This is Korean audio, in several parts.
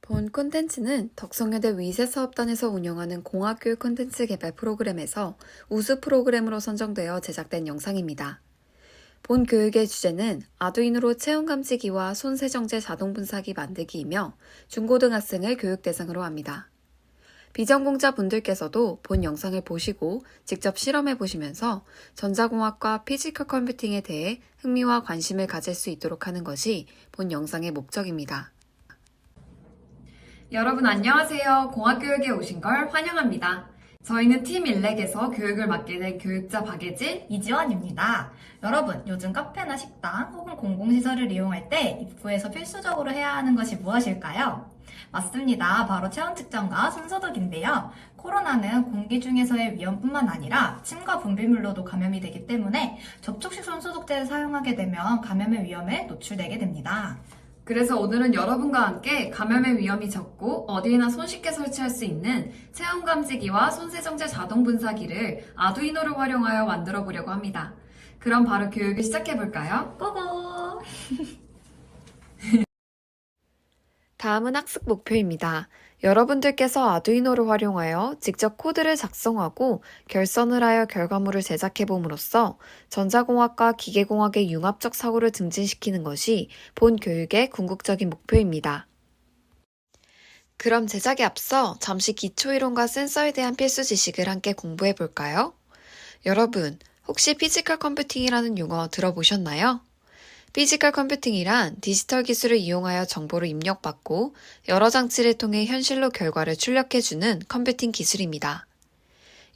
본 콘텐츠는 덕성여대 위세사업단에서 운영하는 공학교육 콘텐츠 개발 프로그램에서 우수 프로그램으로 선정되어 제작된 영상입니다. 본 교육의 주제는 아두이노로 체온 감지기와 손 세정제 자동 분사기 만들기이며 중고등학생을 교육 대상으로 합니다. 비전공자 분들께서도 본 영상을 보시고 직접 실험해 보시면서 전자공학과 피지컬 컴퓨팅에 대해 흥미와 관심을 가질 수 있도록 하는 것이 본 영상의 목적입니다. 여러분 안녕하세요. 공학교육에 오신 걸 환영합니다. 저희는 팀 일렉에서 교육을 맡게 된 교육자 박예진, 이지원입니다. 여러분, 요즘 카페나 식당 혹은 공공시설을 이용할 때 입구에서 필수적으로 해야 하는 것이 무엇일까요? 맞습니다. 바로 체온 측정과 손소독인데요. 코로나는 공기 중에서의 위험뿐만 아니라 침과 분비물로도 감염이 되기 때문에 접촉식 손소독제를 사용하게 되면 감염의 위험에 노출되게 됩니다. 그래서 오늘은 여러분과 함께 감염의 위험이 적고 어디에나 손쉽게 설치할 수 있는 체온 감지기와 손세정제 자동 분사기를 아두이노를 활용하여 만들어 보려고 합니다. 그럼 바로 교육을 시작해 볼까요? 고고! 다음은 학습 목표입니다. 여러분들께서 아두이노를 활용하여 직접 코드를 작성하고 결선을 하여 결과물을 제작해 봄으로써 전자공학과 기계공학의 융합적 사고를 증진시키는 것이 본 교육의 궁극적인 목표입니다. 그럼 제작에 앞서 잠시 기초이론과 센서에 대한 필수 지식을 함께 공부해 볼까요? 여러분, 혹시 피지컬 컴퓨팅이라는 용어 들어보셨나요? 피지컬 컴퓨팅이란 디지털 기술을 이용하여 정보를 입력받고 여러 장치를 통해 현실로 결과를 출력해주는 컴퓨팅 기술입니다.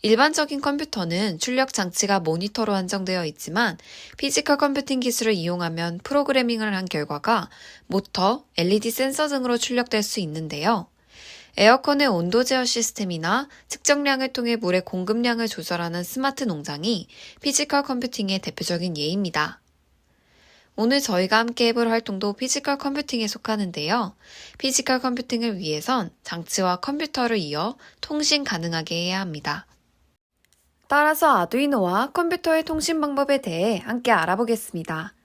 일반적인 컴퓨터는 출력 장치가 모니터로 한정되어 있지만 피지컬 컴퓨팅 기술을 이용하면 프로그래밍을 한 결과가 모터, LED 센서 등으로 출력될 수 있는데요. 에어컨의 온도 제어 시스템이나 측정량을 통해 물의 공급량을 조절하는 스마트 농장이 피지컬 컴퓨팅의 대표적인 예입니다. 오늘 저희가 함께 해볼 활동도 피지컬 컴퓨팅에 속하는데요. 피지컬 컴퓨팅을 위해선 장치와 컴퓨터를 이어 통신 가능하게 해야 합니다. 따라서 아두이노와 컴퓨터의 통신 방법에 대해 함께 알아보겠습니다.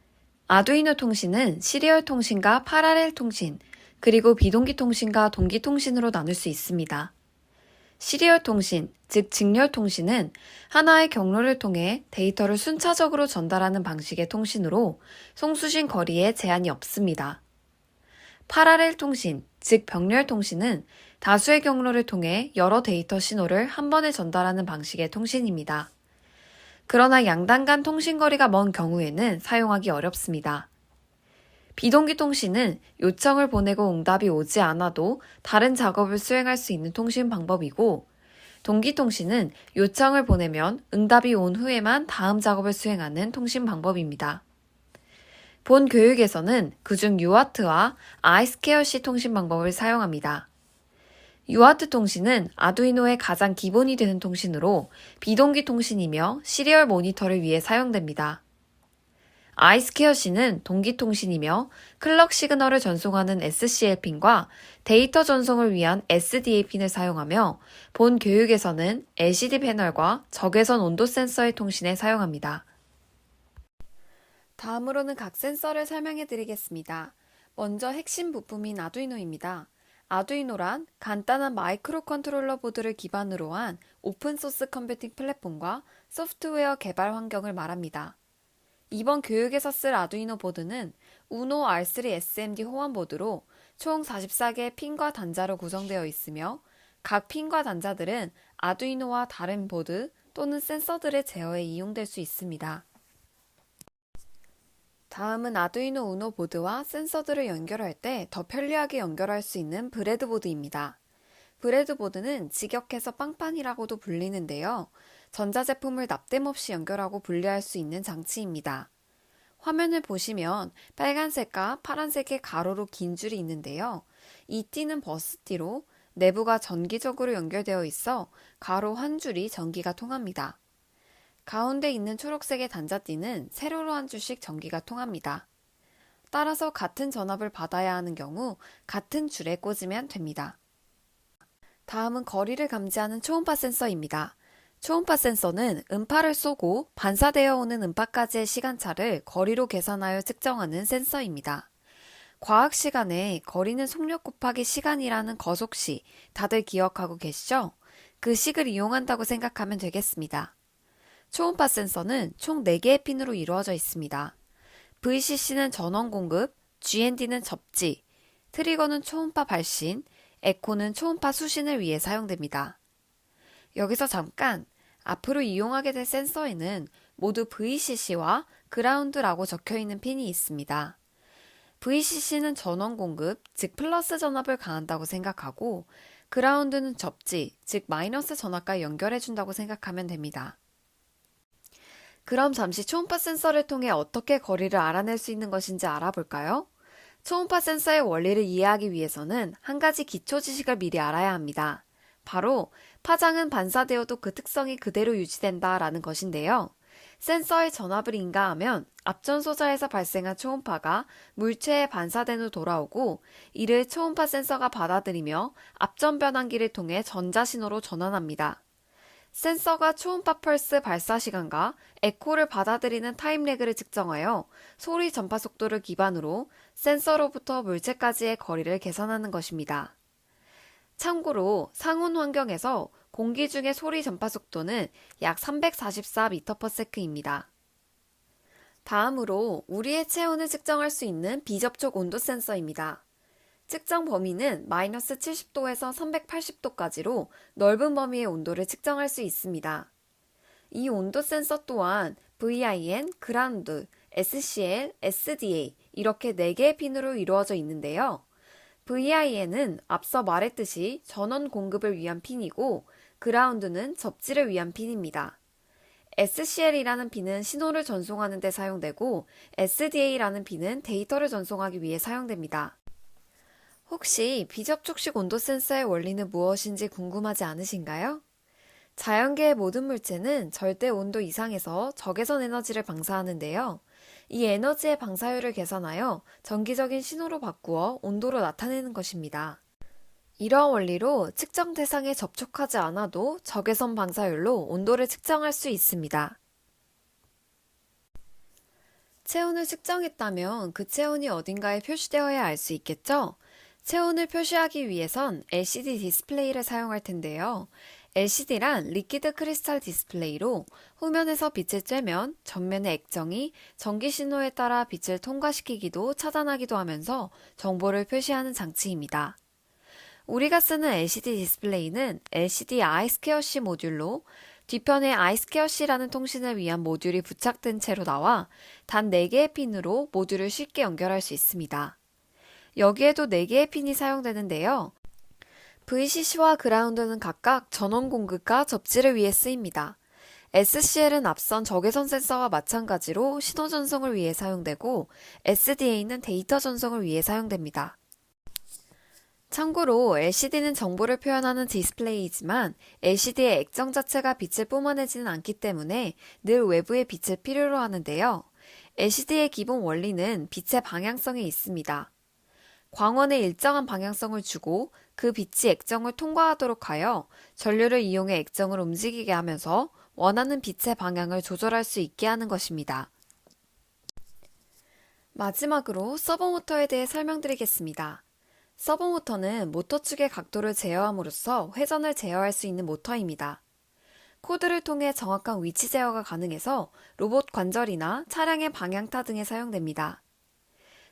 아두이노 통신은 시리얼 통신과 파라렐 통신, 그리고 비동기 통신과 동기 통신으로 나눌 수 있습니다. 시리얼 통신, 즉 직렬 통신은 하나의 경로를 통해 데이터를 순차적으로 전달하는 방식의 통신으로 송수신 거리에 제한이 없습니다. 파라렐 통신, 즉 병렬 통신은 다수의 경로를 통해 여러 데이터 신호를 한 번에 전달하는 방식의 통신입니다. 그러나 양단 간 통신 거리가 먼 경우에는 사용하기 어렵습니다. 비동기 통신은 요청을 보내고 응답이 오지 않아도 다른 작업을 수행할 수 있는 통신 방법이고, 동기 통신은 요청을 보내면 응답이 온 후에만 다음 작업을 수행하는 통신 방법입니다. 본 교육에서는 그중 UART와 I2C 통신 방법을 사용합니다. UART 통신은 아두이노의 가장 기본이 되는 통신으로 비동기 통신이며 시리얼 모니터를 위해 사용됩니다. I2C는 동기 통신이며 클럭 시그널을 전송하는 SCL 핀과 데이터 전송을 위한 SDA 핀을 사용하며 본 교육에서는 LCD 패널과 적외선 온도 센서의 통신에 사용합니다. 다음으로는 각 센서를 설명해 드리겠습니다. 먼저 핵심 부품인 아두이노입니다. 아두이노란 간단한 마이크로 컨트롤러 보드를 기반으로 한 오픈소스 컴퓨팅 플랫폼과 소프트웨어 개발 환경을 말합니다. 이번 교육에서 쓸 아두이노 보드는 우노 R3 SMD 호환 보드로 총 44개의 핀과 단자로 구성되어 있으며 각 핀과 단자들은 아두이노와 다른 보드 또는 센서들의 제어에 이용될 수 있습니다. 다음은 아두이노 우노 보드와 센서들을 연결할 때 더 편리하게 연결할 수 있는 브레드보드입니다. 브레드보드는 직역해서 빵판이라고도 불리는데요. 전자제품을 납땜 없이 연결하고 분리할 수 있는 장치입니다. 화면을 보시면 빨간색과 파란색의 가로로 긴 줄이 있는데요. 이 띠는 버스띠로 내부가 전기적으로 연결되어 있어 가로 한 줄이 전기가 통합니다. 가운데 있는 초록색의 단자띠는 세로로 한 줄씩 전기가 통합니다. 따라서 같은 전압을 받아야 하는 경우 같은 줄에 꽂으면 됩니다. 다음은 거리를 감지하는 초음파 센서입니다. 초음파 센서는 음파를 쏘고 반사되어 오는 음파까지의 시간차를 거리로 계산하여 측정하는 센서입니다. 과학 시간에 거리는 속력 곱하기 시간이라는 거속시 다들 기억하고 계시죠? 그 식을 이용한다고 생각하면 되겠습니다. 초음파 센서는 총 4개의 핀으로 이루어져 있습니다. VCC는 전원 공급, GND는 접지, 트리거는 초음파 발신, 에코는 초음파 수신을 위해 사용됩니다. 여기서 잠깐, 앞으로 이용하게 될 센서에는 모두 VCC와 그라운드라고 적혀 있는 핀이 있습니다. VCC는 전원 공급, 즉 플러스 전압을 가한다고 생각하고, 그라운드는 접지, 즉 마이너스 전압과 연결해준다고 생각하면 됩니다. 그럼 잠시 초음파 센서를 통해 어떻게 거리를 알아낼 수 있는 것인지 알아볼까요? 초음파 센서의 원리를 이해하기 위해서는 한 가지 기초 지식을 미리 알아야 합니다. 바로 파장은 반사되어도 그 특성이 그대로 유지된다 라는 것인데요. 센서의 전압을 인가하면 앞전소자에서 발생한 초음파가 물체에 반사된 후 돌아오고 이를 초음파 센서가 받아들이며 앞전 변환기를 통해 전자신호로 전환합니다. 센서가 초음파 펄스 발사 시간과 에코를 받아들이는 타임래그를 측정하여 소리 전파 속도를 기반으로 센서로부터 물체까지의 거리를 계산하는 것입니다. 참고로 상온 환경에서 공기 중의 소리 전파 속도는 약 344m/s입니다. 다음으로 우리의 체온을 측정할 수 있는 비접촉 온도 센서입니다. 측정 범위는 마이너스 70도에서 380도까지로 넓은 범위의 온도를 측정할 수 있습니다. 이 온도 센서 또한 VIN, 그라운드, SCL, SDA 이렇게 4개의 핀으로 이루어져 있는데요. VIN은 앞서 말했듯이 전원 공급을 위한 핀이고 그라운드는 접지를 위한 핀입니다. SCL이라는 핀은 신호를 전송하는 데 사용되고 SDA라는 핀은 데이터를 전송하기 위해 사용됩니다. 혹시 비접촉식 온도 센서의 원리는 무엇인지 궁금하지 않으신가요? 자연계의 모든 물체는 절대 온도 이상에서 적외선 에너지를 방사하는데요. 이 에너지의 방사율을 계산하여 전기적인 신호로 바꾸어 온도로 나타내는 것입니다. 이러한 원리로 측정 대상에 접촉하지 않아도 적외선 방사율로 온도를 측정할 수 있습니다. 체온을 측정했다면 그 체온이 어딘가에 표시되어야 알 수 있겠죠? 체온을 표시하기 위해선 LCD 디스플레이를 사용할 텐데요. LCD란 리퀴드 크리스탈 디스플레이로 후면에서 빛을 쬐면 전면의 액정이 전기 신호에 따라 빛을 통과시키기도 차단하기도 하면서 정보를 표시하는 장치입니다. 우리가 쓰는 LCD 디스플레이는 LCD I2C 모듈로 뒤편에 I2C라는 통신을 위한 모듈이 부착된 채로 나와 단 4개의 핀으로 모듈을 쉽게 연결할 수 있습니다. 여기에도 4개의 핀이 사용되는데요. VCC와 그라운드는 각각 전원 공급과 접지를 위해 쓰입니다. SCL은 앞선 적외선 센서와 마찬가지로 신호 전송을 위해 사용되고 SDA는 데이터 전송을 위해 사용됩니다. 참고로 LCD는 정보를 표현하는 디스플레이이지만 LCD의 액정 자체가 빛을 뿜어내지는 않기 때문에 늘 외부의 빛을 필요로 하는데요. LCD의 기본 원리는 빛의 방향성에 있습니다. 광원에 일정한 방향성을 주고 그 빛이 액정을 통과하도록 하여 전류를 이용해 액정을 움직이게 하면서 원하는 빛의 방향을 조절할 수 있게 하는 것입니다. 마지막으로 서버모터에 대해 설명드리겠습니다. 서버모터는 모터 축의 각도를 제어함으로써 회전을 제어할 수 있는 모터입니다. 코드를 통해 정확한 위치 제어가 가능해서 로봇 관절이나 차량의 방향타 등에 사용됩니다.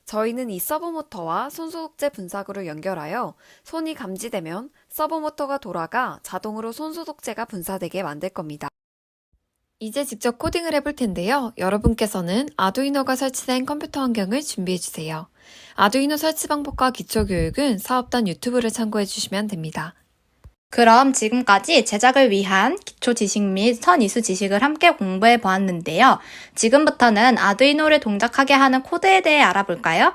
저희는 이 서버모터와 손소독제 분사구를 연결하여 손이 감지되면 서버모터가 돌아가 자동으로 손소독제가 분사되게 만들 겁니다. 이제 직접 코딩을 해볼 텐데요. 여러분께서는 아두이노가 설치된 컴퓨터 환경을 준비해주세요. 아두이노 설치 방법과 기초 교육은 사업단 유튜브를 참고해 주시면 됩니다. 그럼 지금까지 제작을 위한 기초 지식 및 선이수 지식을 함께 공부해 보았는데요. 지금부터는 아두이노를 동작하게 하는 코드에 대해 알아볼까요?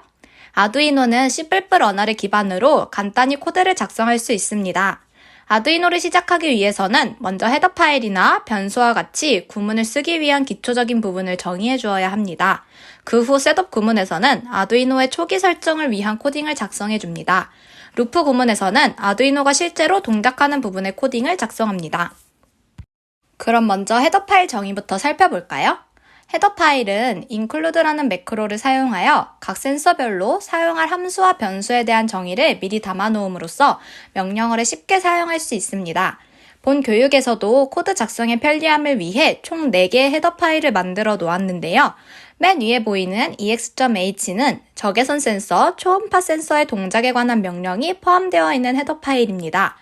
아두이노는 C++ 언어를 기반으로 간단히 코드를 작성할 수 있습니다. 아두이노를 시작하기 위해서는 먼저 헤더 파일이나 변수와 같이 구문을 쓰기 위한 기초적인 부분을 정의해 주어야 합니다. 그 후 셋업 구문에서는 아두이노의 초기 설정을 위한 코딩을 작성해 줍니다. 루프 구문에서는 아두이노가 실제로 동작하는 부분의 코딩을 작성합니다. 그럼 먼저 헤더 파일 정의부터 살펴볼까요? 헤더 파일은 include라는 매크로를 사용하여 각 센서별로 사용할 함수와 변수에 대한 정의를 미리 담아놓음으로써 명령어를 쉽게 사용할 수 있습니다. 본 교육에서도 코드 작성의 편리함을 위해 총 4개의 헤더 파일을 만들어 놓았는데요. 맨 위에 보이는 ex.h는 적외선 센서, 초음파 센서의 동작에 관한 명령이 포함되어 있는 헤더 파일입니다.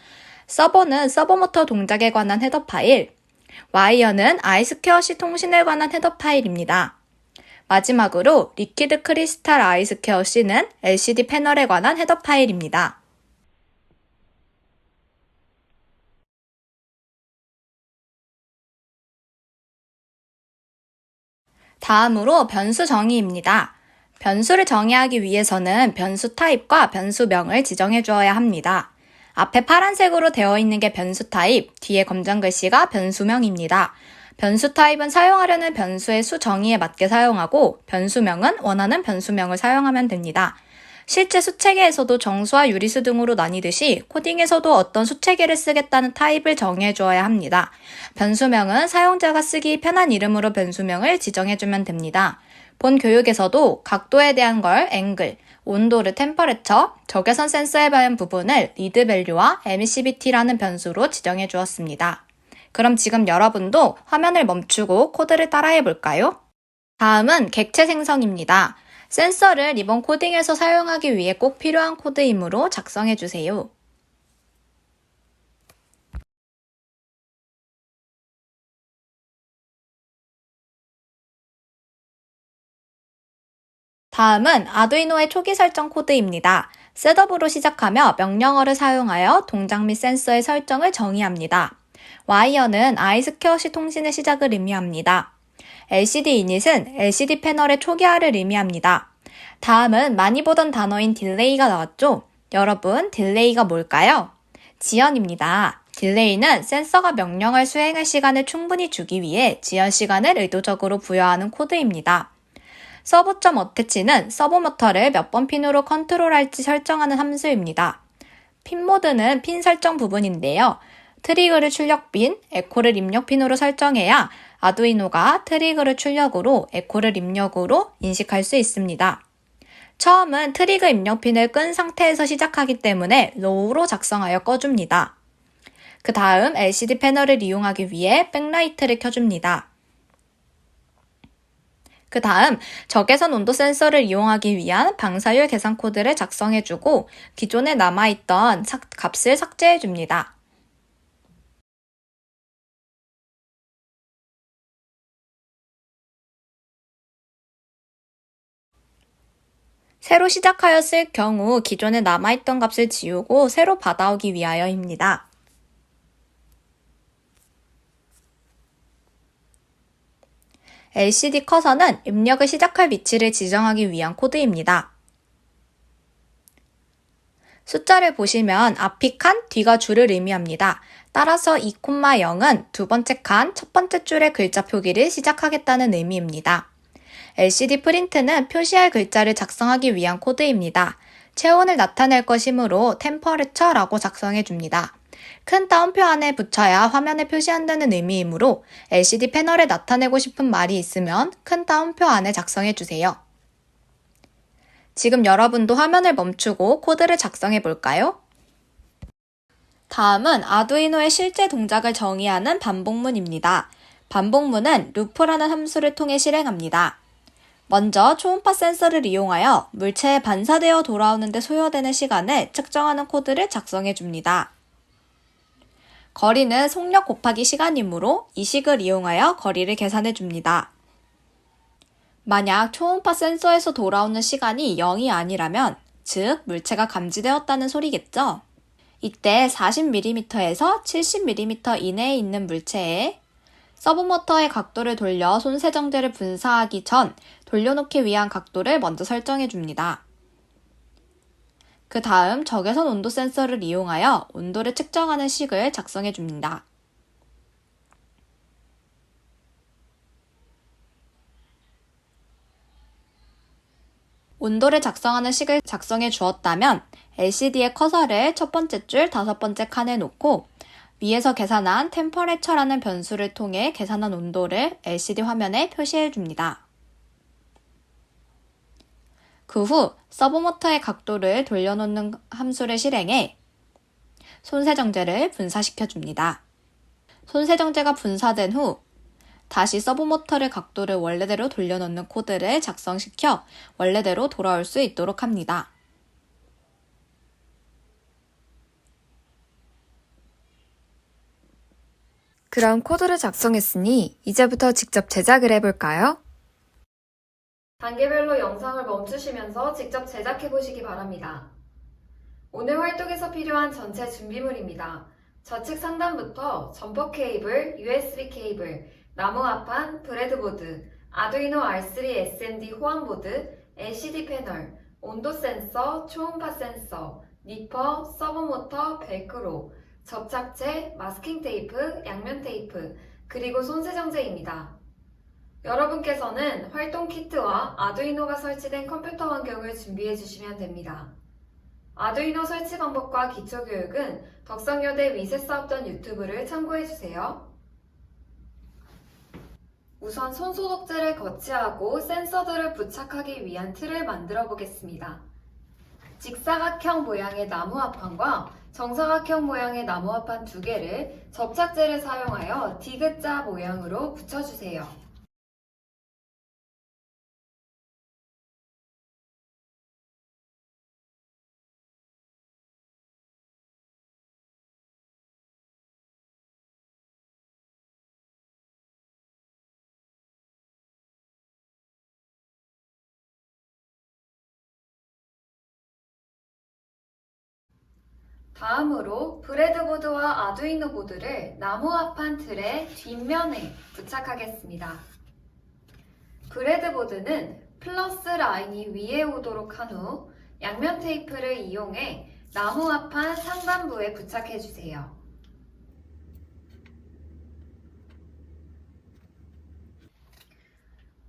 서버는 서버모터 동작에 관한 헤더 파일, 와이어는 아이스퀘어시 통신에 관한 헤더 파일입니다. 마지막으로 리퀴드 크리스탈 아이스퀘어시는 LCD 패널에 관한 헤더 파일입니다. 다음으로 변수 정의입니다. 변수를 정의하기 위해서는 변수 타입과 변수명을 지정해 주어야 합니다. 앞에 파란색으로 되어 있는 게 변수 타입, 뒤에 검정 글씨가 변수명입니다. 변수 타입은 사용하려는 변수의 수 정의에 맞게 사용하고 변수명은 원하는 변수명을 사용하면 됩니다. 실제 수체계에서도 정수와 유리수 등으로 나뉘듯이 코딩에서도 어떤 수체계를 쓰겠다는 타입을 정해 주어야 합니다. 변수명은 사용자가 쓰기 편한 이름으로 변수명을 지정해주면 됩니다. 본 교육에서도 각도에 대한 걸 앵글, 온도를 템퍼레처, 적외선 센서에 대한 부분을 리드 밸류와 emissivity라는 변수로 지정해 주었습니다. 그럼 지금 여러분도 화면을 멈추고 코드를 따라해 볼까요? 다음은 객체 생성입니다. 센서를 이번 코딩에서 사용하기 위해 꼭 필요한 코드이므로 작성해 주세요. 다음은 아두이노의 초기 설정 코드입니다. 셋업으로 시작하며 명령어를 사용하여 동작 및 센서의 설정을 정의합니다. 와이어는 아이스퀘어시 통신의 시작을 의미합니다. LCD init은 LCD 패널의 초기화를 의미합니다. 다음은 많이 보던 단어인 딜레이가 나왔죠? 여러분, 딜레이가 뭘까요? 지연입니다. 딜레이는 센서가 명령을 수행할 시간을 충분히 주기 위해 지연 시간을 의도적으로 부여하는 코드입니다. 서브.어태치는 서버 모터를 몇 번 핀으로 컨트롤할지 설정하는 함수입니다. 핀 모드는 핀 설정 부분인데요. 트리그를 출력 핀, 에코를 입력 핀으로 설정해야 아두이노가 트리그를 출력으로, 에코를 입력으로 인식할 수 있습니다. 처음은 트리그 입력 핀을 끈 상태에서 시작하기 때문에 low로 작성하여 꺼줍니다. 그 다음 LCD 패널을 이용하기 위해 백라이트를 켜줍니다. 그 다음 적외선 온도 센서를 이용하기 위한 방사율 계산 코드를 작성해주고 기존에 남아있던 값을 삭제해줍니다. 새로 시작하였을 경우 기존에 남아있던 값을 지우고 새로 받아오기 위하여입니다. LCD 커서는 입력을 시작할 위치를 지정하기 위한 코드입니다. 숫자를 보시면 앞이 칸, 뒤가 줄을 의미합니다. 따라서 2,0은 두 번째 칸, 첫 번째 줄의 글자 표기를 시작하겠다는 의미입니다. LCD 프린트는 표시할 글자를 작성하기 위한 코드입니다. 체온을 나타낼 것이므로 템퍼레처라고 작성해줍니다. 큰 따옴표 안에 붙여야 화면에 표시한다는 의미이므로 LCD 패널에 나타내고 싶은 말이 있으면 큰 따옴표 안에 작성해주세요. 지금 여러분도 화면을 멈추고 코드를 작성해 볼까요? 다음은 아두이노의 실제 동작을 정의하는 반복문입니다. 반복문은 루프라는 함수를 통해 실행합니다. 먼저 초음파 센서를 이용하여 물체에 반사되어 돌아오는 데 소요되는 시간을 측정하는 코드를 작성해 줍니다. 거리는 속력 곱하기 시간이므로 이 식을 이용하여 거리를 계산해 줍니다. 만약 초음파 센서에서 돌아오는 시간이 0이 아니라면, 즉 물체가 감지되었다는 소리겠죠? 이때 40mm에서 70mm 이내에 있는 물체에 서브모터의 각도를 돌려 손세정제를 분사하기 전 돌려놓기 위한 각도를 먼저 설정해 줍니다. 그 다음 적외선 온도 센서를 이용하여 온도를 측정하는 식을 작성해 줍니다. 온도를 작성하는 식을 작성해 주었다면 LCD의 커서를 첫 번째 줄, 다섯 번째 칸에 놓고 위에서 계산한 템퍼레처라는 변수를 통해 계산한 온도를 LCD 화면에 표시해 줍니다. 그 후 서버모터의 각도를 돌려놓는 함수를 실행해 손세정제를 분사시켜 줍니다. 손세정제가 분사된 후 다시 서브모터를 각도를 원래대로 돌려놓는 코드를 작성시켜 원래대로 돌아올 수 있도록 합니다. 그럼 코드를 작성했으니 이제부터 직접 제작을 해볼까요? 단계별로 영상을 멈추시면서 직접 제작해 보시기 바랍니다. 오늘 활동에서 필요한 전체 준비물입니다. 좌측 상단부터 점퍼 케이블, USB 케이블, 나무 합판, 브레드보드, 아두이노 R3 SMD 호환보드, LCD 패널, 온도 센서, 초음파 센서, 니퍼, 서브모터, 벨크로, 접착제, 마스킹 테이프, 양면 테이프, 그리고 손세정제입니다. 여러분께서는 활동 키트와 아두이노가 설치된 컴퓨터 환경을 준비해 주시면 됩니다. 아두이노 설치 방법과 기초교육은 덕성여대 위세사업단 유튜브를 참고해 주세요. 우선 손소독제를 거치하고 센서들을 부착하기 위한 틀을 만들어 보겠습니다. 직사각형 모양의 나무 합판과 정사각형 모양의 나무 합판 2개를 접착제를 사용하여 디귿자 모양으로 붙여주세요. 다음으로 브레드보드와 아두이노 보드를 나무 합판 틀의 뒷면에 부착하겠습니다. 브레드보드는 플러스 라인이 위에 오도록 한 후 양면 테이프를 이용해 나무 합판 상단부에 부착해주세요.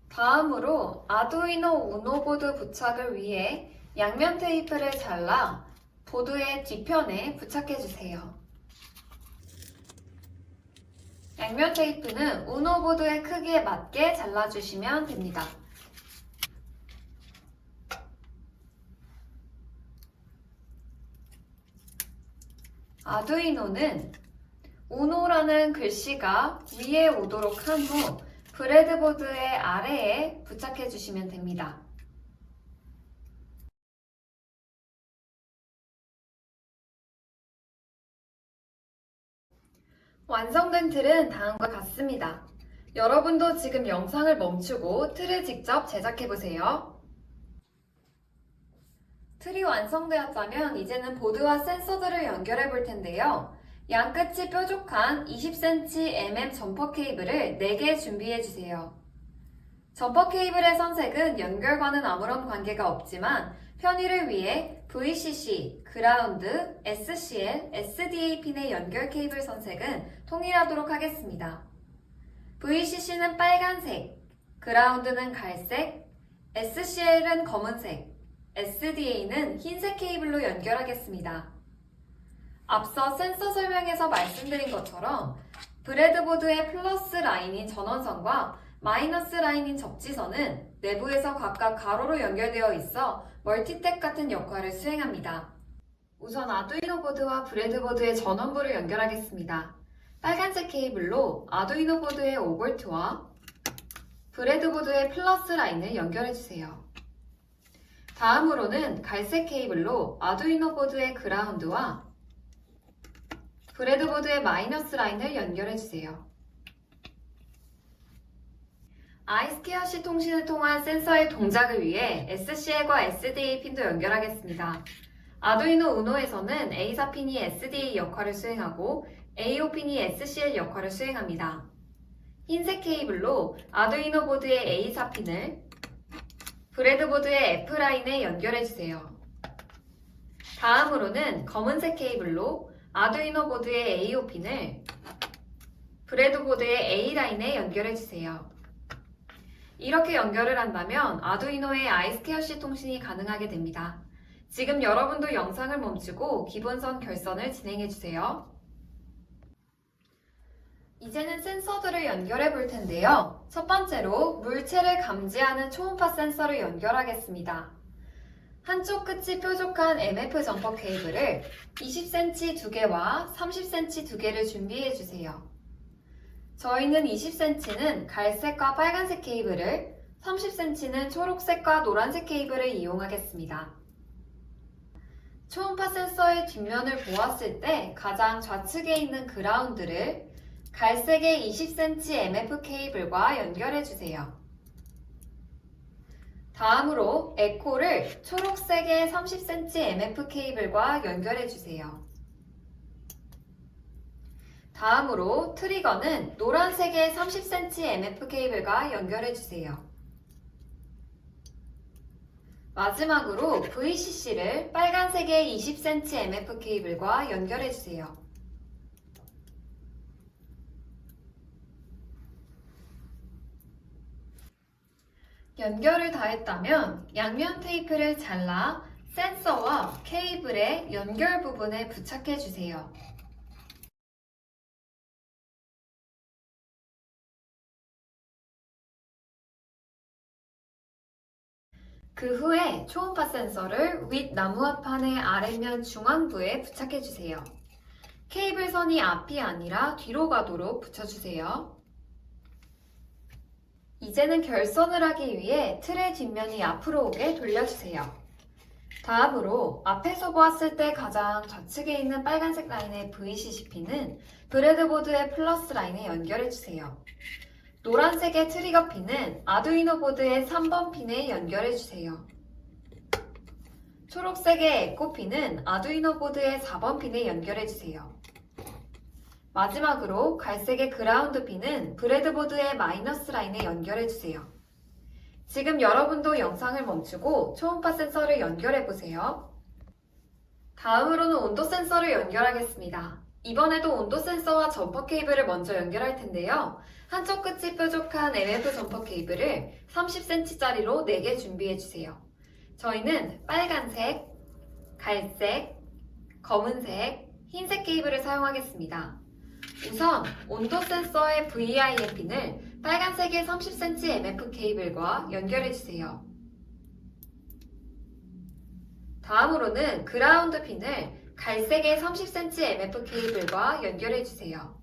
다음으로 아두이노 우노 보드 부착을 위해 양면 테이프를 잘라 보드의 뒤편에 부착해주세요. 양면 테이프는 우노 보드의 크기에 맞게 잘라주시면 됩니다. 아두이노는 우노라는 글씨가 위에 오도록 한 후 브레드보드의 아래에 부착해주시면 됩니다. 완성된 틀은 다음과 같습니다. 여러분도 지금 영상을 멈추고 틀을 직접 제작해보세요. 틀이 완성되었다면 이제는 보드와 센서들을 연결해 볼 텐데요. 양끝이 뾰족한 20cm 점퍼 케이블을 4개 준비해 주세요. 점퍼 케이블의 선색은 연결과는 아무런 관계가 없지만 편의를 위해 VCC, 그라운드, SCL, SDA 핀의 연결 케이블 선색은 통일하도록 하겠습니다. VCC는 빨간색, 그라운드는 갈색, SCL은 검은색, SDA는 흰색 케이블로 연결하겠습니다. 앞서 센서 설명에서 말씀드린 것처럼 브레드보드의 플러스 라인인 전원선과 마이너스 라인인 접지선은 내부에서 각각 가로로 연결되어 있어 멀티탭 같은 역할을 수행합니다. 우선 아두이노 보드와 브레드보드의 전원부를 연결하겠습니다. 빨간색 케이블로 아두이노 보드의 5V와 브레드보드의 플러스 라인을 연결해주세요. 다음으로는 갈색 케이블로 아두이노 보드의 그라운드와 브레드보드의 마이너스 라인을 연결해주세요. I2C 통신을 통한 센서의 동작을 위해 SCL과 SDA 핀도 연결하겠습니다. 아두이노 우노에서는 A4핀이 SDA 역할을 수행하고 A5핀이 SCL 역할을 수행합니다. 흰색 케이블로 아두이노 보드의 A4핀을 브레드보드의 F라인에 연결해주세요. 다음으로는 검은색 케이블로 아두이노 보드의 A5핀을 브레드보드의 A라인에 연결해주세요. 이렇게 연결을 한다면 아두이노의 I2C 통신이 가능하게 됩니다. 지금 여러분도 영상을 멈추고 기본선 결선을 진행해주세요. 이제는 센서들을 연결해 볼 텐데요. 첫 번째로 물체를 감지하는 초음파 센서를 연결하겠습니다. 한쪽 끝이 뾰족한 MF 점퍼 케이블을 20cm 2개와 30cm 2개를 준비해 주세요. 저희는 20cm는 갈색과 빨간색 케이블을, 30cm는 초록색과 노란색 케이블을 이용하겠습니다. 초음파 센서의 뒷면을 보았을 때 가장 좌측에 있는 그라운드를 갈색의 20cm MF 케이블과 연결해 주세요. 다음으로 에코를 초록색의 30cm MF 케이블과 연결해 주세요. 다음으로 트리거는 노란색의 30cm MF 케이블과 연결해 주세요. 마지막으로 VCC를 빨간색의 20cm MF 케이블과 연결해 주세요. 연결을 다 했다면 양면 테이프를 잘라 센서와 케이블의 연결 부분에 부착해 주세요. 그 후에 초음파 센서를 윗 나무화판의 아래면 중앙부에 부착해 주세요. 케이블 선이 앞이 아니라 뒤로 가도록 붙여주세요. 이제는 결선을 하기 위해 틀의 뒷면이 앞으로 오게 돌려주세요. 다음으로 앞에서 보았을 때 가장 좌측에 있는 빨간색 라인의 VCC핀은 브레드보드의 플러스 라인에 연결해주세요. 노란색의 트리거 핀은 아두이노 보드의 3번 핀에 연결해주세요. 초록색의 에코 핀은 아두이노 보드의 4번 핀에 연결해주세요. 마지막으로 갈색의 그라운드 핀은 브레드보드의 마이너스 라인에 연결해주세요. 지금 여러분도 영상을 멈추고 초음파 센서를 연결해보세요. 다음으로는 온도 센서를 연결하겠습니다. 이번에도 온도 센서와 점퍼 케이블을 먼저 연결할 텐데요. 한쪽 끝이 뾰족한 MF 점퍼 케이블을 30cm짜리로 4개 준비해주세요. 저희는 빨간색, 갈색, 검은색, 흰색 케이블을 사용하겠습니다. 우선 온도 센서의 VIM 핀을 빨간색의 30cm MF 케이블과 연결해주세요. 다음으로는 그라운드 핀을 갈색의 30cm MF 케이블과 연결해주세요.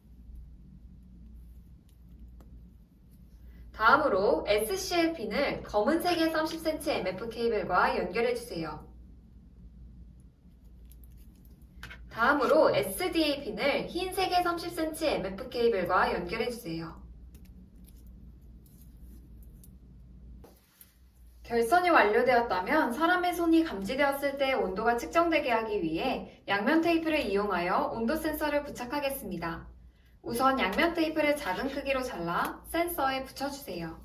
다음으로 SCL 핀을 검은색의 30cm MF 케이블과 연결해주세요. 다음으로 SDA 핀을 흰색의 30cm MF 케이블과 연결해주세요. 결선이 완료되었다면 사람의 손이 감지되었을 때 온도가 측정되게 하기 위해 양면 테이프를 이용하여 온도 센서를 부착하겠습니다. 우선 양면 테이프를 작은 크기로 잘라 센서에 붙여주세요.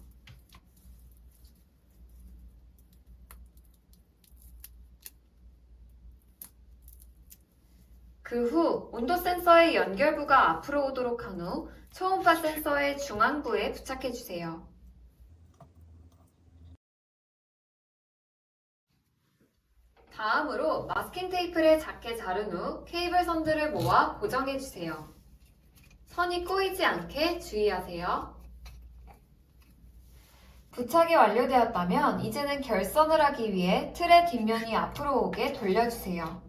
그 후 온도 센서의 연결부가 앞으로 오도록 한 후 초음파 센서의 중앙부에 부착해주세요. 다음으로 마스킹 테이프를 작게 자른 후 케이블 선들을 모아 고정해주세요. 선이 꼬이지 않게 주의하세요. 부착이 완료되었다면 이제는 결선을 하기 위해 틀의 뒷면이 앞으로 오게 돌려주세요.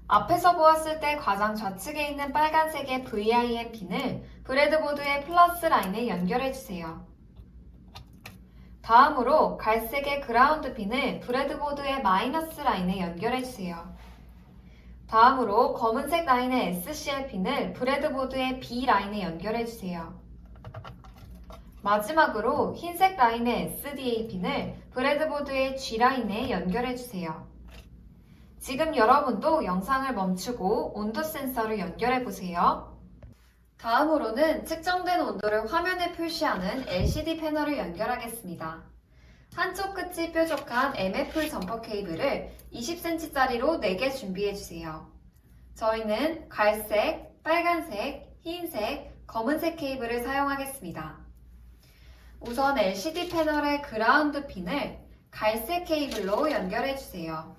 앞에서 보았을 때 가장 좌측에 있는 빨간색의 VIM 핀을 브레드보드의 플러스 라인에 연결해주세요. 다음으로 갈색의 그라운드 핀을 브레드보드의 마이너스 라인에 연결해주세요. 다음으로 검은색 라인의 SCL 핀을 브레드보드의 B 라인에 연결해주세요. 마지막으로 흰색 라인의 SDA 핀을 브레드보드의 G 라인에 연결해주세요. 지금 여러분도 영상을 멈추고 온도 센서를 연결해보세요. 다음으로는 측정된 온도를 화면에 표시하는 LCD 패널을 연결하겠습니다. 한쪽 끝이 뾰족한 MF 점퍼 케이블을 20cm짜리로 4개 준비해주세요. 저희는 갈색, 빨간색, 흰색, 검은색 케이블을 사용하겠습니다. 우선 LCD 패널의 그라운드 핀을 갈색 케이블로 연결해주세요.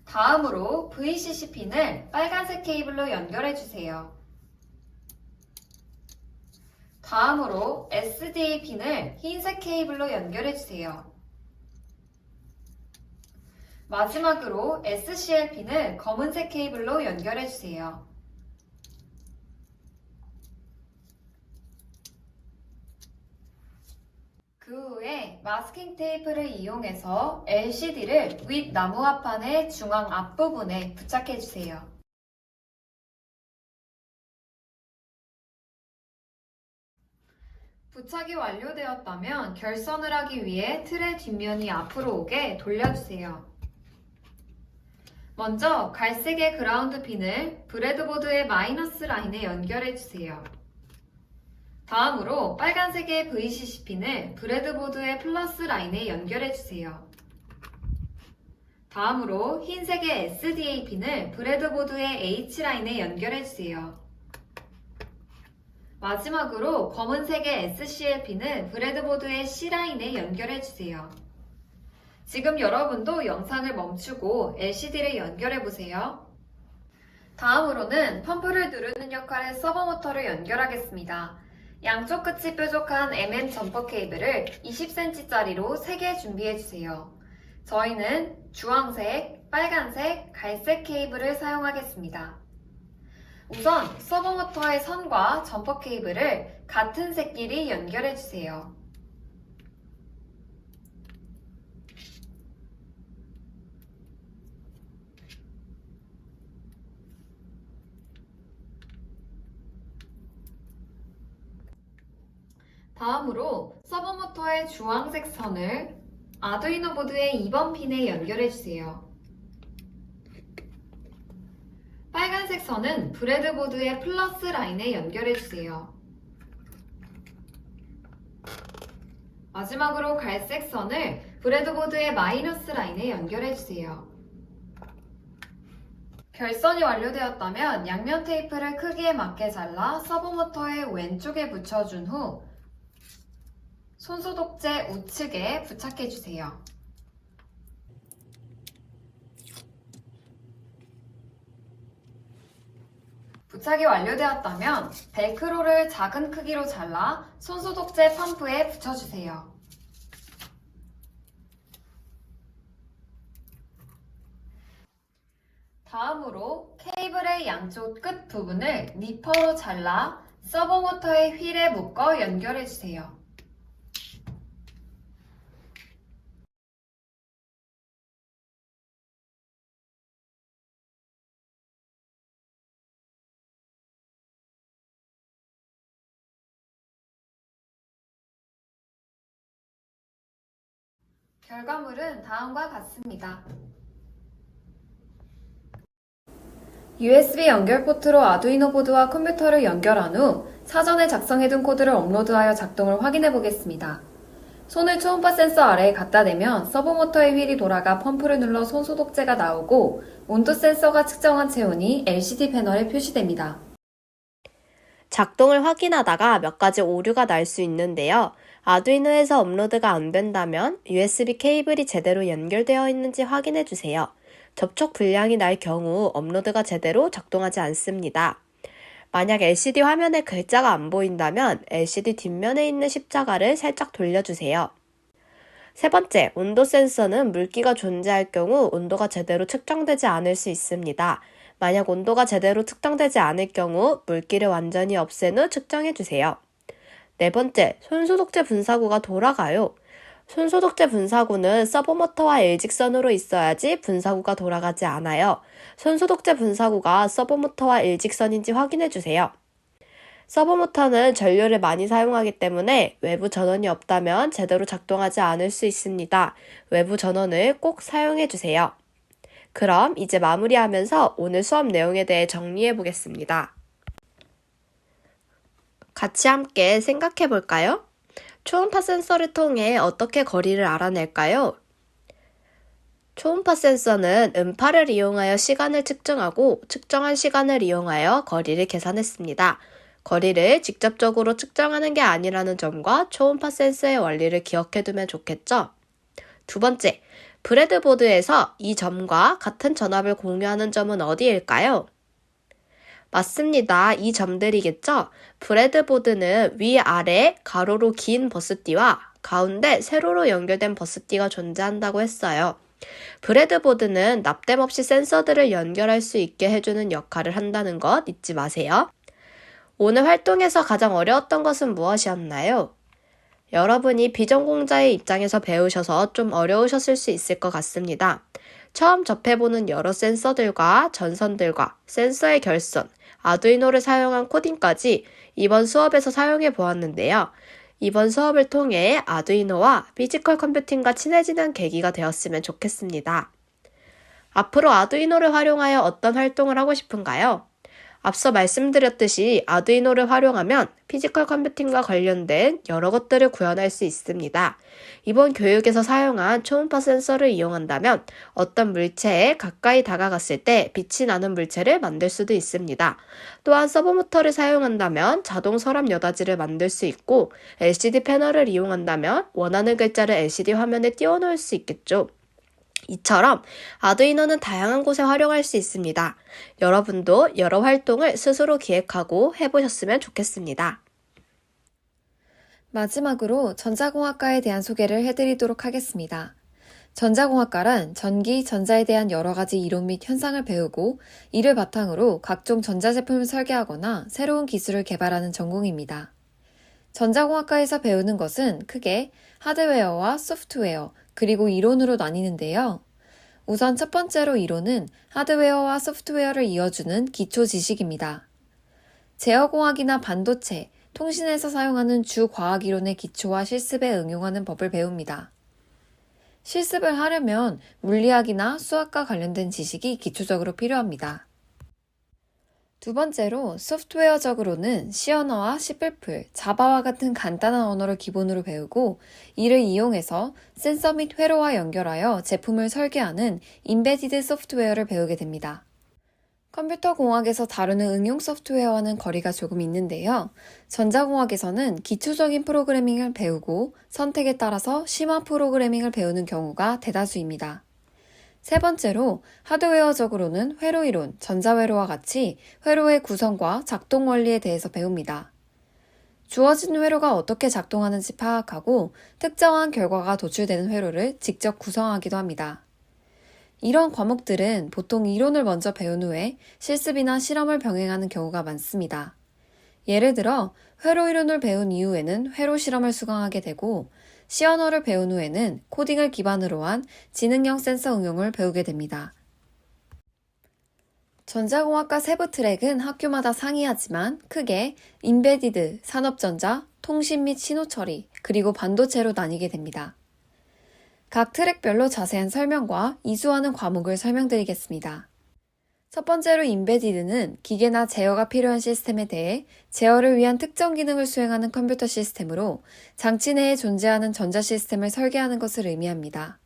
다음으로 VCC 핀을 빨간색 케이블로 연결해 주세요. 다음으로 SDA 핀을 흰색 케이블로 연결해 주세요. 마지막으로 SCL 핀을 검은색 케이블로 연결해 주세요. 그 후에 마스킹 테이프를 이용해서 LCD를 윗 나무화판의 중앙 앞부분에 부착해 주세요. 부착이 완료되었다면 결선을 하기 위해 틀의 뒷면이 앞으로 오게 돌려주세요. 먼저 갈색의 그라운드 핀을 브레드보드의 마이너스 라인에 연결해 주세요. 다음으로 빨간색의 VCC 핀을 브레드보드의 플러스 라인에 연결해 주세요. 다음으로 흰색의 SDA 핀을 브레드보드의 H라인에 연결해 주세요. 마지막으로 검은색의 SCL 핀을 브레드보드의 C라인에 연결해 주세요. 지금 여러분도 영상을 멈추고 LCD를 연결해 보세요. 다음으로는 펌프를 누르는 역할의 서버모터를 연결하겠습니다. 양쪽 끝이 뾰족한 점퍼 케이블을 20cm짜리로 3개 준비해 주세요. 저희는 주황색, 빨간색, 갈색 케이블을 사용하겠습니다. 우선 서버모터의 선과 점퍼 케이블을 같은 색끼리 연결해 주세요. 다음으로 서버모터의 주황색 선을 아두이노 보드의 2번 핀에 연결해 주세요. 빨간색 선은 브레드보드의 플러스 라인에 연결해 주세요. 마지막으로 갈색 선을 브레드보드의 마이너스 라인에 연결해 주세요. 결선이 완료되었다면 양면 테이프를 크기에 맞게 잘라 서버모터의 왼쪽에 붙여준 후 손소독제 우측에 부착해 주세요. 부착이 완료되었다면 벨크로를 작은 크기로 잘라 손소독제 펌프에 붙여주세요. 다음으로 케이블의 양쪽 끝 부분을 니퍼로 잘라 서버모터의 휠에 묶어 연결해주세요. 결과물은 다음과 같습니다. USB 연결 포트로 아두이노 보드와 컴퓨터를 연결한 후 사전에 작성해둔 코드를 업로드하여 작동을 확인해 보겠습니다. 손을 초음파 센서 아래에 갖다 대면 서버모터의 휠이 돌아가 펌프를 눌러 손소독제가 나오고 온도 센서가 측정한 체온이 LCD 패널에 표시됩니다. 작동을 확인하다가 몇 가지 오류가 날 수 있는데요. 아두이노에서 업로드가 안 된다면 USB 케이블이 제대로 연결되어 있는지 확인해 주세요. 접촉 불량이 날 경우 업로드가 제대로 작동하지 않습니다. 만약 LCD 화면에 글자가 안 보인다면 LCD 뒷면에 있는 십자가를 살짝 돌려주세요. 세 번째, 온도 센서는 물기가 존재할 경우 온도가 제대로 측정되지 않을 수 있습니다. 만약 온도가 제대로 측정되지 않을 경우 물기를 완전히 없앤 후 측정해주세요. 네 번째, 손소독제 분사구가 돌아가요. 손소독제 분사구는 서버모터와 일직선으로 있어야지 분사구가 돌아가지 않아요. 손소독제 분사구가 서버모터와 일직선인지 확인해주세요. 서버모터는 전류를 많이 사용하기 때문에 외부 전원이 없다면 제대로 작동하지 않을 수 있습니다. 외부 전원을 꼭 사용해주세요. 그럼 이제 마무리하면서 오늘 수업 내용에 대해 정리해 보겠습니다. 같이 함께 생각해 볼까요? 초음파 센서를 통해 어떻게 거리를 알아낼까요? 초음파 센서는 음파를 이용하여 시간을 측정하고 측정한 시간을 이용하여 거리를 계산했습니다. 거리를 직접적으로 측정하는 게 아니라는 점과 초음파 센서의 원리를 기억해 두면 좋겠죠? 두 번째, 브레드보드에서 이 점과 같은 전압을 공유하는 점은 어디일까요? 맞습니다. 이 점들이겠죠? 브레드보드는 위아래 가로로 긴 버스띠와 가운데 세로로 연결된 버스띠가 존재한다고 했어요. 브레드보드는 납땜 없이 센서들을 연결할 수 있게 해주는 역할을 한다는 것 잊지 마세요. 오늘 활동에서 가장 어려웠던 것은 무엇이었나요? 여러분이 비전공자의 입장에서 배우셔서 좀 어려우셨을 수 있을 것 같습니다. 처음 접해보는 여러 센서들과 전선들과 센서의 결선, 아두이노를 사용한 코딩까지 이번 수업에서 사용해 보았는데요. 이번 수업을 통해 아두이노와 피지컬 컴퓨팅과 친해지는 계기가 되었으면 좋겠습니다. 앞으로 아두이노를 활용하여 어떤 활동을 하고 싶은가요? 앞서 말씀드렸듯이 아두이노를 활용하면 피지컬 컴퓨팅과 관련된 여러 것들을 구현할 수 있습니다. 이번 교육에서 사용한 초음파 센서를 이용한다면 어떤 물체에 가까이 다가갔을 때 빛이 나는 물체를 만들 수도 있습니다. 또한 서버모터를 사용한다면 자동 서랍 여닫이를 만들 수 있고 LCD 패널을 이용한다면 원하는 글자를 LCD 화면에 띄워놓을 수 있겠죠. 이처럼 아두이노는 다양한 곳에 활용할 수 있습니다. 여러분도 여러 활동을 스스로 기획하고 해보셨으면 좋겠습니다. 마지막으로 전자공학과에 대한 소개를 해드리도록 하겠습니다. 전자공학과란 전기, 전자에 대한 여러 가지 이론 및 현상을 배우고 이를 바탕으로 각종 전자제품을 설계하거나 새로운 기술을 개발하는 전공입니다. 전자공학과에서 배우는 것은 크게 하드웨어와 소프트웨어, 그리고 이론으로 나뉘는데요. 우선 첫 번째로 이론은 하드웨어와 소프트웨어를 이어주는 기초 지식입니다. 제어공학이나 반도체, 통신에서 사용하는 주 과학 이론의 기초와 실습에 응용하는 법을 배웁니다. 실습을 하려면 물리학이나 수학과 관련된 지식이 기초적으로 필요합니다. 두 번째로 소프트웨어적으로는 C 언어와 C++, 자바와 같은 간단한 언어를 기본으로 배우고 이를 이용해서 센서 및 회로와 연결하여 제품을 설계하는 임베디드 소프트웨어를 배우게 됩니다. 컴퓨터 공학에서 다루는 응용 소프트웨어와는 거리가 조금 있는데요. 전자공학에서는 기초적인 프로그래밍을 배우고 선택에 따라서 심화 프로그래밍을 배우는 경우가 대다수입니다. 세 번째로 하드웨어적으로는 회로 이론, 전자회로와 같이 회로의 구성과 작동 원리에 대해서 배웁니다. 주어진 회로가 어떻게 작동하는지 파악하고 특정한 결과가 도출되는 회로를 직접 구성하기도 합니다. 이런 과목들은 보통 이론을 먼저 배운 후에 실습이나 실험을 병행하는 경우가 많습니다. 예를 들어 회로 이론을 배운 이후에는 회로 실험을 수강하게 되고 C 언어를 배운 후에는 코딩을 기반으로 한 지능형 센서 응용을 배우게 됩니다. 전자공학과 세부 트랙은 학교마다 상이하지만 크게 임베디드, 산업전자, 통신 및 신호처리, 그리고 반도체로 나뉘게 됩니다. 각 트랙별로 자세한 설명과 이수하는 과목을 설명드리겠습니다. 첫 번째로 임베디드는 기계나 제어가 필요한 시스템에 대해 제어를 위한 특정 기능을 수행하는 컴퓨터 시스템으로 장치 내에 존재하는 전자 시스템을 설계하는 것을 의미합니다.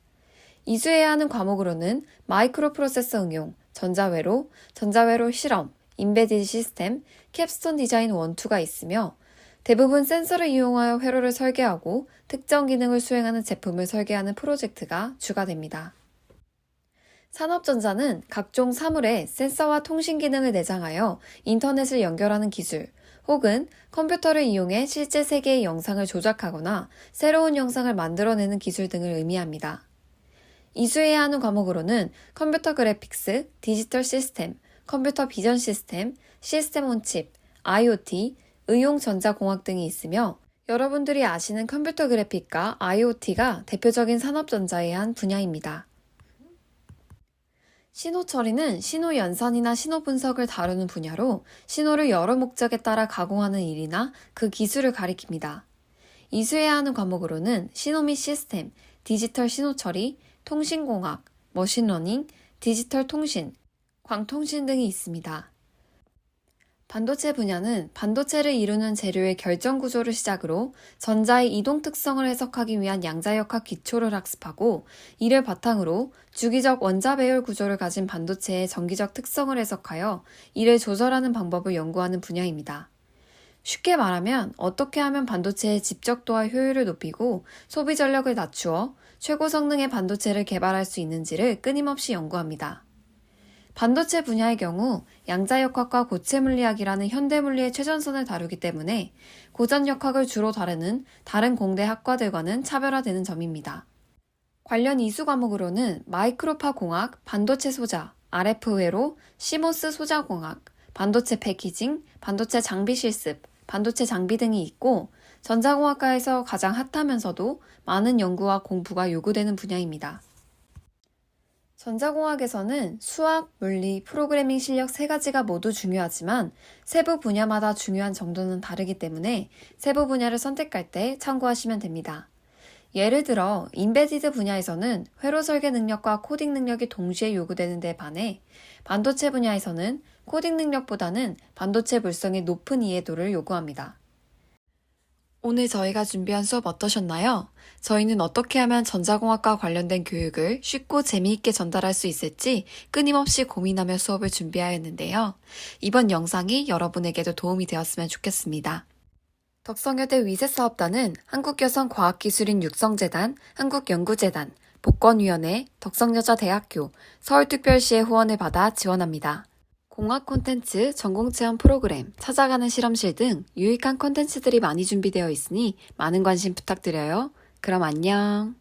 이수해야 하는 과목으로는 마이크로 프로세서 응용, 전자회로, 전자회로 실험, 임베디드 시스템, 캡스톤 디자인 1, 2가 있으며 대부분 센서를 이용하여 회로를 설계하고 특정 기능을 수행하는 제품을 설계하는 프로젝트가 주가 됩니다. 산업전자는 각종 사물에 센서와 통신 기능을 내장하여 인터넷을 연결하는 기술, 혹은 컴퓨터를 이용해 실제 세계의 영상을 조작하거나 새로운 영상을 만들어내는 기술 등을 의미합니다. 이수해야 하는 과목으로는 컴퓨터 그래픽스, 디지털 시스템, 컴퓨터 비전 시스템, 시스템 온 칩, IoT, 의용 전자공학 등이 있으며 여러분들이 아시는 컴퓨터 그래픽과 IoT가 대표적인 산업전자의 한 분야입니다. 신호 처리는 신호 연산이나 신호 분석을 다루는 분야로 신호를 여러 목적에 따라 가공하는 일이나 그 기술을 가리킵니다. 이수해야 하는 과목으로는 신호 및 시스템, 디지털 신호 처리, 통신공학, 머신러닝, 디지털 통신, 광통신 등이 있습니다. 반도체 분야는 반도체를 이루는 재료의 결정 구조를 시작으로 전자의 이동 특성을 해석하기 위한 양자역학 기초를 학습하고 이를 바탕으로 주기적 원자 배열 구조를 가진 반도체의 정기적 특성을 해석하여 이를 조절하는 방법을 연구하는 분야입니다. 쉽게 말하면 어떻게 하면 반도체의 집적도와 효율을 높이고 소비 전력을 낮추어 최고 성능의 반도체를 개발할 수 있는지를 끊임없이 연구합니다. 반도체 분야의 경우 양자역학과 고체물리학이라는 현대물리의 최전선을 다루기 때문에 고전역학을 주로 다루는 다른 공대 학과들과는 차별화되는 점입니다. 관련 이수 과목으로는 마이크로파 공학, 반도체 소자, RF 회로, 시모스 소자 공학, 반도체 패키징, 반도체 장비 실습, 반도체 장비 등이 있고 전자공학과에서 가장 핫하면서도 많은 연구와 공부가 요구되는 분야입니다. 전자공학에서는 수학, 물리, 프로그래밍 실력 세 가지가 모두 중요하지만 세부 분야마다 중요한 정도는 다르기 때문에 세부 분야를 선택할 때 참고하시면 됩니다. 예를 들어 인베디드 분야에서는 회로 설계 능력과 코딩 능력이 동시에 요구되는 데 반해 반도체 분야에서는 코딩 능력보다는 반도체 물성의 높은 이해도를 요구합니다. 오늘 저희가 준비한 수업 어떠셨나요? 저희는 어떻게 하면 전자공학과 관련된 교육을 쉽고 재미있게 전달할 수 있을지 끊임없이 고민하며 수업을 준비하였는데요. 이번 영상이 여러분에게도 도움이 되었으면 좋겠습니다. 덕성여대 위세사업단은 한국여성과학기술인 육성재단, 한국연구재단, 복권위원회, 덕성여자대학교, 서울특별시의 후원을 받아 지원합니다. 공학 콘텐츠, 전공체험 프로그램, 찾아가는 실험실 등 유익한 콘텐츠들이 많이 준비되어 있으니 많은 관심 부탁드려요. 그럼 안녕.